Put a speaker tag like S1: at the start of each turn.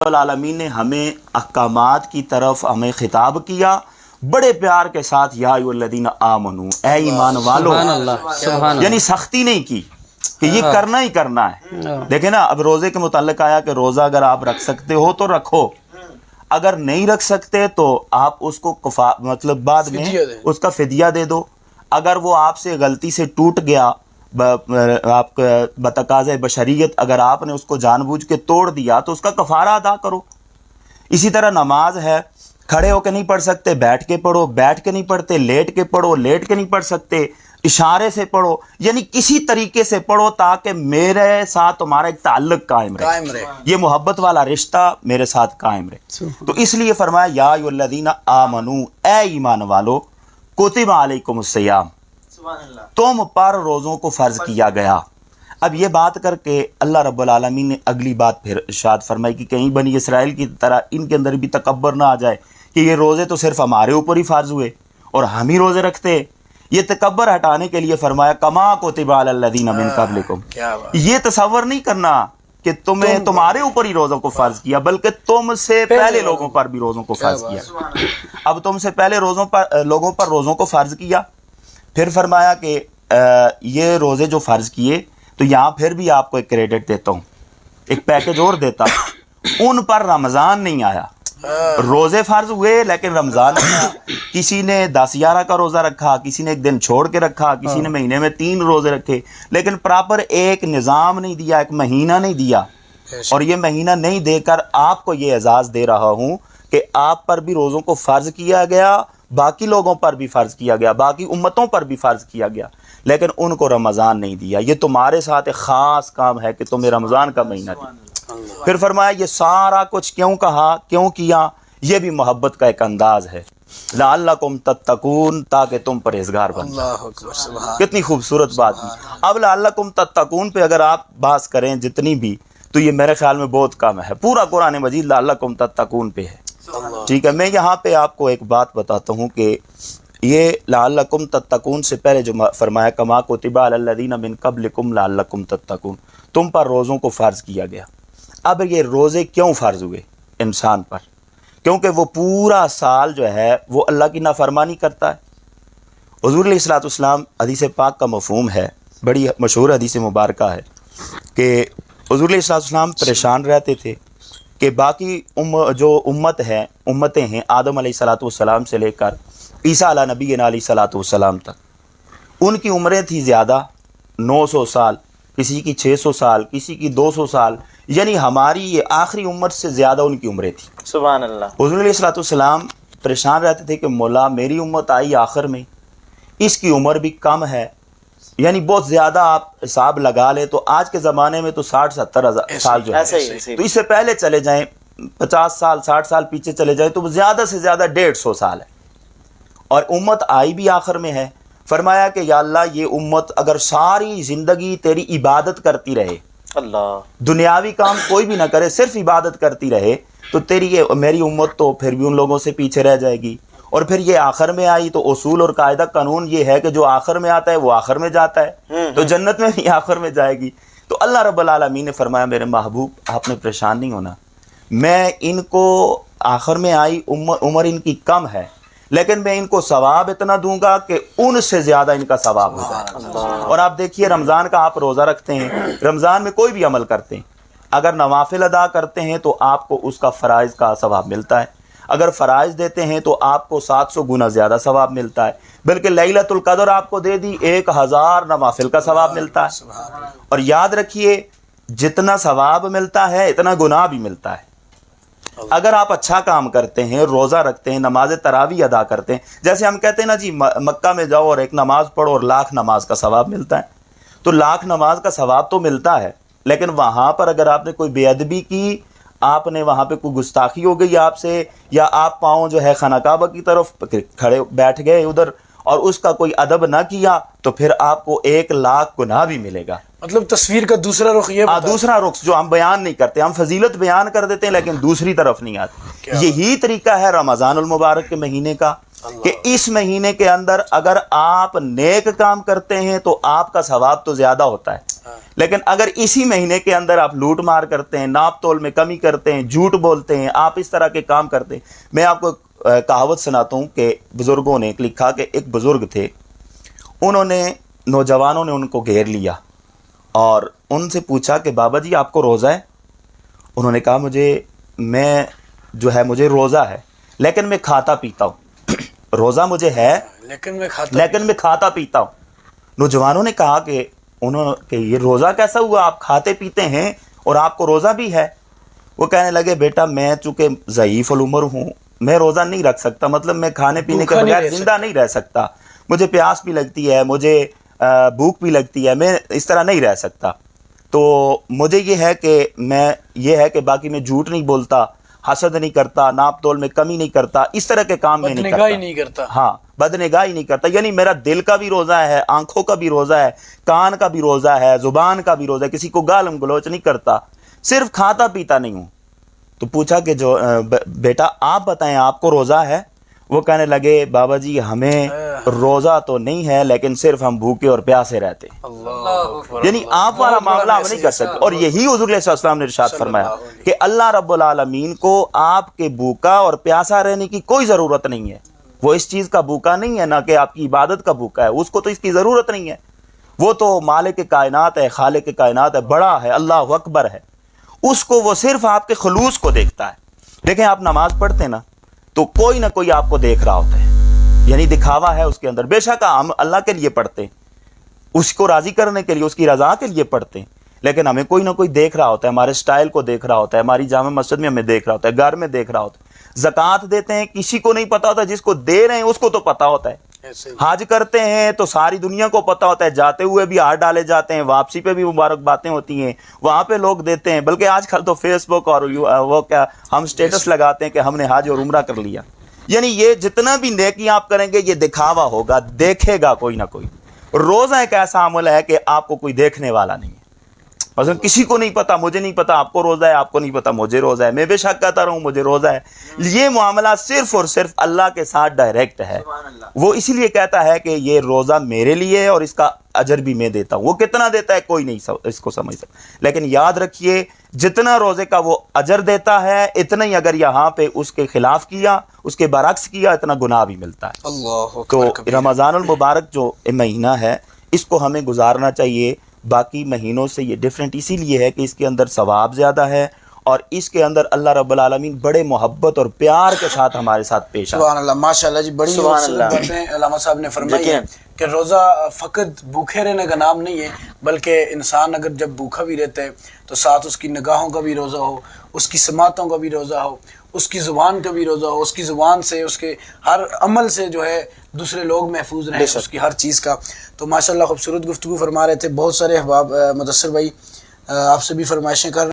S1: العالمین نے ہمیں احکامات کی طرف ہمیں خطاب کیا بڑے پیار کے ساتھ، یا ایھا الذین آمنو، اے ایمان والو، یعنی سختی نہیں کی کہ یہ کرنا ہی کرنا ہے۔ دیکھیں نا، اب روزے کے متعلق آیا کہ روزہ اگر آپ رکھ سکتے ہو تو رکھو، اگر نہیں رکھ سکتے تو آپ اس کو مطلب بعد میں اس کا فدیہ دے دو۔ اگر وہ آپ سے غلطی سے ٹوٹ گیا، آپ بتقاضۂ بشریت اگر آپ نے اس کو جان بوجھ کے توڑ دیا تو اس کا کفارہ ادا کرو۔ اسی طرح نماز ہے، کھڑے ہو کے نہیں پڑھ سکتے بیٹھ کے پڑھو، بیٹھ کے نہیں پڑھتے لیٹ کے پڑھو، لیٹ کے نہیں پڑھ سکتے اشارے سے پڑھو، یعنی کسی طریقے سے پڑھو تاکہ میرے ساتھ تمہارا ایک تعلق قائم رہے، یہ محبت والا رشتہ میرے ساتھ قائم رہے۔ تو اس لیے فرمایا یا ایھا الذین آمنو، اے ایمان والو، کتب علیکم الصیام، تم پر روزوں کو فرض کیا گیا۔ اب یہ بات کر کے اللہ رب العالمین نے اگلی بات پھر ارشاد فرمائی کہ کہیں بنی اسرائیل کی طرح ان کے اندر بھی تکبر نہ آ جائے کہ یہ روزے تو صرف ہمارے اوپر ہی فرض ہوئے اور ہم ہی روزے رکھتے۔ یہ تکبر ہٹانے کے لیے فرمایا کما کتب علی الذین من قبلکم، یہ تصور نہیں کرنا کہ تمہارے اوپر ہی روزوں کو فرض کیا، بلکہ تم سے پہلے لوگوں پر بھی روزوں کو فرض کیا۔ اب تم سے پہلے لوگوں پر روزوں کو فرض کیا، پھر فرمایا کہ یہ روزے جو فرض کیے تو یہاں پھر بھی آپ کو ایک کریڈٹ دیتا ہوں، ایک پیکج اور دیتا ہوں، ان پر رمضان نہیں آیا۔ روزے فرض ہوئے لیکن رمضان نہیں آیا۔ کسی نے 10/11 کا روزہ رکھا، کسی نے ایک دن چھوڑ کے رکھا، کسی نے مہینے میں 3 روزے رکھے، لیکن پراپر ایک نظام نہیں دیا، ایک مہینہ نہیں دیا۔ اور یہ مہینہ نہیں دے کر آپ کو یہ اعزاز دے رہا ہوں کہ آپ پر بھی روزوں کو فرض کیا گیا، باقی لوگوں پر بھی فرض کیا گیا، باقی امتوں پر بھی فرض کیا گیا، لیکن ان کو رمضان نہیں دیا۔ یہ تمہارے ساتھ ایک خاص کام ہے کہ تمہیں رمضان کا مہینہ دیا۔ پھر فرمایا یہ سارا کچھ کیوں کہا، کیوں کیا؟ یہ بھی محبت کا ایک انداز ہے، لعلکم تتقون، تاکہ تم پرہیزگار بن جاؤ۔ کتنی خوبصورت بات ہے۔ اب لعلکم تتقون پہ اگر آپ بات کریں جتنی بھی تو یہ میرے خیال میں بہت کم ہے، پورا قرآن مجید لعلکم تتقون پہ ہے۔ ٹھیک ہے، میں یہاں پہ آپ کو ایک بات بتاتا ہوں کہ یہ لعلکم تتقون سے پہلے جو فرمایا کما کتب علی الذین من قبلکم لعلکم تتقون، تم پر روزوں کو فرض کیا گیا۔ اب یہ روزے کیوں فرض ہوئے انسان پر؟ کیونکہ وہ پورا سال جو ہے وہ اللہ کی نافرمانی کرتا ہے۔ حضور علیہ الصلوۃ والسلام، حدیث پاک کا مفہوم ہے، بڑی مشہور حدیث مبارکہ ہے کہ حضور علیہ الصلوۃ والسلام پریشان رہتے تھے کہ باقی جو امتیں ہیں آدم علیہ الصلوۃ والسلام سے لے کر عیسیٰ علیہ نبی علیہ الصلوۃ والسلام تک، ان کی عمریں تھی زیادہ، 900 سال، کسی کی 600 سال، کسی کی 200 سال، یعنی ہماری یہ آخری عمر سے زیادہ ان کی عمریں تھیں۔
S2: سبحان اللہ۔
S1: حضور علیہ الصلوۃ والسلام پریشان رہتے تھے کہ مولا میری امت آئی آخر میں، اس کی عمر بھی کم ہے، یعنی بہت زیادہ آپ حساب لگا لیں تو آج کے زمانے میں تو 60-70 سال جو ہے، تو اس سے پہلے چلے جائیں 50 سال 60 سال پیچھے چلے جائیں تو زیادہ سے زیادہ 150 سال ہے، اور امت آئی بھی آخر میں ہے۔ فرمایا کہ یا اللہ یہ امت اگر ساری زندگی تیری عبادت کرتی رہے،
S2: اللہ،
S1: دنیاوی کام کوئی بھی نہ کرے، صرف عبادت کرتی رہے، تو میری امت تو پھر بھی ان لوگوں سے پیچھے رہ جائے گی۔ اور پھر یہ آخر میں آئی تو اصول اور قاعدہ قانون یہ ہے کہ جو آخر میں آتا ہے وہ آخر میں جاتا ہے، تو جنت میں بھی آخر میں جائے گی۔ تو اللہ رب العالمین نے فرمایا میرے محبوب آپ نے پریشان نہیں ہونا، میں ان کو آخر میں آئی عمر ان کی کم ہے، لیکن میں ان کو ثواب اتنا دوں گا کہ ان سے زیادہ ان کا ثواب ہو جائے۔ اور آپ دیکھیے رمضان کا آپ روزہ رکھتے ہیں، رمضان میں کوئی بھی عمل کرتے ہیں، اگر نوافل ادا کرتے ہیں تو آپ کو اس کا فرائض کا ثواب ملتا ہے، اگر فرائض دیتے ہیں تو آپ کو 700 گنا زیادہ ثواب ملتا ہے، بلکہ لیلۃ القدر آپ کو دے دی 1000 نوافل کا ثواب ملتا ہے۔ اور یاد رکھیے جتنا ثواب ملتا ہے اتنا گناہ بھی ملتا ہے۔ اگر آپ اچھا کام کرتے ہیں، روزہ رکھتے ہیں، نماز تراویح ادا کرتے ہیں، جیسے ہم کہتے ہیں نا جی مکہ میں جاؤ اور ایک نماز پڑھو اور 1,00,000 نماز کا ثواب ملتا ہے، تو 1,00,000 نماز کا ثواب تو ملتا ہے، لیکن وہاں پر اگر آپ نے کوئی بے ادبی کی، آپ نے وہاں پہ کوئی گستاخی ہو گئی آپ سے، یا آپ پاؤں جو ہے خانہ کعبہ کی طرف کھڑے بیٹھ گئے ادھر اور اس کا کوئی ادب نہ کیا، تو پھر آپ کو 1,00,000 گناہ بھی ملے گا۔
S3: مطلب تصویر کا دوسرا رخ یہ
S1: دوسرا رخ جو ہم بیان نہیں کرتے، ہم فضیلت بیان کر دیتے ہیں لیکن دوسری طرف نہیں آتے۔ یہی طریقہ ہے رمضان المبارک کے مہینے کا کہ اس مہینے کے اندر اگر آپ نیک کام کرتے ہیں تو آپ کا ثواب تو زیادہ ہوتا ہے، لیکن اگر اسی مہینے کے اندر آپ لوٹ مار کرتے ہیں، ناپ تول میں کمی کرتے ہیں، جھوٹ بولتے ہیں، آپ اس طرح کے کام کرتے ہیں. میں آپ کو کہاوت سناتا ہوں کہ بزرگوں نے لکھا کہ ایک بزرگ تھے، انہوں نے نوجوانوں نے ان کو گھیر لیا اور ان سے پوچھا کہ بابا جی آپ کو روزہ ہے؟ انہوں نے کہا مجھے روزہ ہے لیکن میں کھاتا پیتا ہوں. روزہ مجھے ہے لیکن میں کھاتا پیتا ہوں. نوجوانوں نے کہا کہ یہ روزہ کیسا ہوا، آپ کھاتے پیتے ہیں اور آپ کو روزہ بھی ہے؟ وہ کہنے لگے بیٹا میں چونکہ ضعیف العمر ہوں، میں روزہ نہیں رکھ سکتا، مطلب میں کھانے پینے کے بغیر زندہ نہیں رہ سکتا، مجھے پیاس بھی لگتی ہے، مجھے بھوک بھی لگتی ہے، میں اس طرح نہیں رہ سکتا. تو مجھے یہ ہے کہ باقی میں جھوٹ نہیں بولتا، حسد نہیں کرتا، ناپ تول میں کمی نہیں کرتا، اس طرح کے کام میں نہیں کرتا. ہاں، بدنگاہی نہیں کرتا. یعنی میرا دل کا بھی روزہ ہے، آنکھوں کا بھی روزہ ہے، کان کا بھی روزہ ہے، زبان کا بھی روزہ ہے، کسی کو گالم گلوچ نہیں کرتا، صرف کھاتا پیتا نہیں ہوں. تو پوچھا کہ جو بیٹا آپ بتائیں آپ کو روزہ ہے؟ وہ کہنے لگے بابا جی ہمیں روزہ تو نہیں ہے لیکن صرف ہم بھوکے اور پیاسے رہتے ہیں. یعنی آپ والا معاملہ ہم نہیں کر سکتے. اور یہی حضور علیہ السلام نے ارشاد فرمایا کہ اللہ رب العالمین کو آپ کے بھوکا اور پیاسا رہنے کی کوئی ضرورت نہیں ہے. وہ اس چیز کا بھوکا نہیں ہے، نہ کہ آپ کی عبادت کا بھوکا ہے، اس کو تو اس کی ضرورت نہیں ہے. وہ تو مالک کائنات ہے، خالق کائنات ہے، بڑا ہے، اللہ اکبر ہے. اس کو وہ صرف آپ کے خلوص کو دیکھتا ہے. دیکھیں آپ نماز پڑھتے ہیں نا تو کوئی نہ کوئی آپ کو دیکھ رہا ہوتا ہے، یعنی دکھاوا ہے اس کے اندر. بے شک ہم اللہ کے لیے پڑھتے ہیں، اس کو راضی کرنے کے لیے، اس کی رضا کے لیے پڑھتے ہیں، لیکن ہمیں کوئی نہ کوئی دیکھ رہا ہوتا ہے، ہمارے سٹائل کو دیکھ رہا ہوتا ہے، ہماری جامع مسجد میں ہمیں دیکھ رہا ہوتا ہے، گھر میں دیکھ رہا ہوتا ہے. زکوٰۃ دیتے ہیں کسی کو نہیں پتا ہوتا، جس کو دے رہے ہیں اس کو تو پتا ہوتا ہے. حج کرتے ہیں تو ساری دنیا کو پتا ہوتا ہے، جاتے ہوئے بھی ہاتھ ڈالے جاتے ہیں، واپسی پہ بھی مبارک باتیں ہوتی ہیں، وہاں پہ لوگ دیتے ہیں. بلکہ آج کل تو فیس بک اور وہ کیا ہم سٹیٹس لگاتے ہیں کہ ہم نے حج اور عمرہ کر لیا. یعنی یہ جتنا بھی نیکی آپ کریں گے یہ دکھاوا ہوگا، دیکھے گا کوئی نہ کوئی. روزہ ایک ایسا عمل ہے کہ آپ کو کوئی دیکھنے والا نہیں ہے. مثلا کسی کو نہیں پتا، مجھے نہیں پتا آپ کو روزہ ہے، آپ کو نہیں پتا مجھے روزہ ہے، میں بے شک کہتا رہوں مجھے روزہ ہے. یہ معاملہ صرف اور صرف اللہ کے ساتھ ڈائریکٹ ہے. وہ اسی لیے کہتا ہے کہ یہ روزہ میرے لیے ہے اور اس کا اجر بھی میں دیتا ہوں. وہ کتنا دیتا ہے کوئی نہیں اس کو سمجھ سکتا، لیکن یاد رکھیے جتنا روزے کا وہ اجر دیتا ہے اتنا ہی اگر یہاں پہ اس کے خلاف کیا، اس کے برعکس کیا، اتنا گناہ بھی ملتا ہے. تو رمضان المبارک جو مہینہ ہے اس کو ہمیں گزارنا چاہیے. باقی مہینوں سے یہ ڈیفرنٹ اسی لیے ہے کہ اس کے اندر ثواب زیادہ ہے اور اس کے اندر اللہ رب العالمین بڑے محبت اور پیار کے ساتھ ہمارے ساتھ پیش آتا ہے.
S3: سبحان اللہ، ماشاءاللہ جی، بڑی باتیں علامہ صاحب نے فرمائی ہیں کہ روزہ فقط بھوکے رہنے کا نام نہیں ہے، بلکہ انسان اگر جب بھوکا بھی رہتا ہے تو ساتھ اس کی نگاہوں کا بھی روزہ ہو، اس کی سماعتوں کا بھی روزہ ہو، اس کی زبان کا بھی روزہ ہو، اس کی زبان سے، اس کے ہر عمل سے جو ہے دوسرے لوگ محفوظ رہیں اس کی ہر چیز کا. تو ماشاءاللہ خوبصورت گفتگو فرما رہے تھے. بہت سارے احباب، مدثر بھائی آپ سے بھی فرمائشیں کر